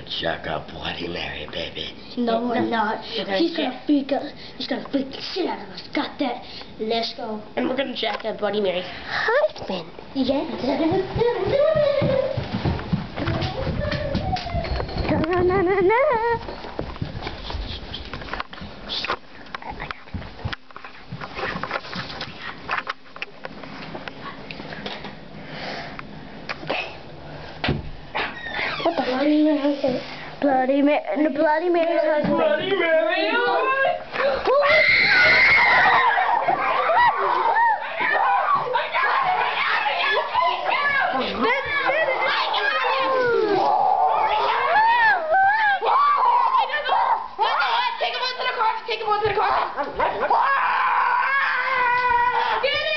check out Bloody Mary, baby. No, we're not. Okay. He's gonna freak us. He's gonna freak the shit out of us. Got that? Let's go. And we're gonna jack up Bloody Mary's husband. Yeah. Na na na na. What the Bloody Mary? Bloody Mary, the Bloody Mary's husband. Bloody Mary! Take him on to the car. Get it!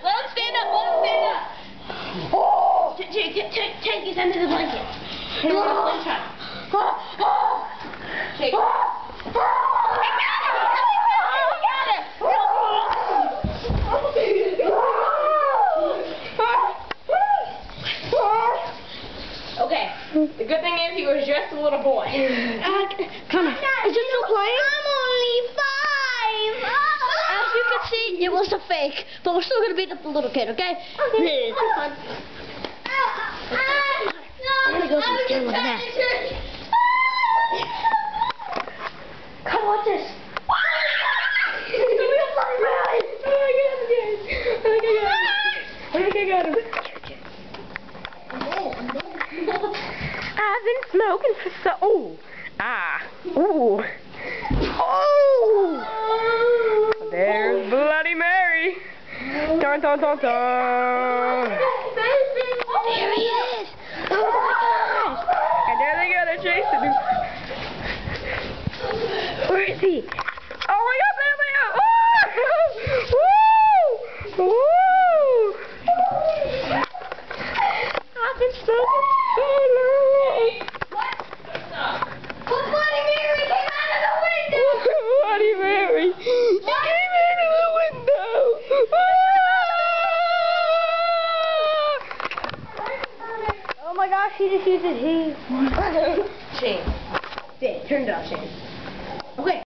Let him stand up. Let him stand up. Take his under the blanket. Hit him with a slingshot. Take it. Okay, the good thing is he was just a little boy. Come on. Is it still playing? I'm only 5. As you can see, it was a fake, but we're still gonna beat up the little kid, okay? Okay. Fun. I'm gonna go to the kid with that. Come watch this. I've been smoking for so... Ooh. Ah. Ooh. Oh! There's Bloody Mary. Dun dun dun dun. There he is. Oh my gosh. And there they go, they're chasing him. Where is he? Oh my god, there they go! Woo! Woo! I've been smoking so long. Well, Bloody Mary came out of the window! Bloody Mary! She came out of the window! Oh my gosh, he just used his Shane. Turn it off, Shane. Okay.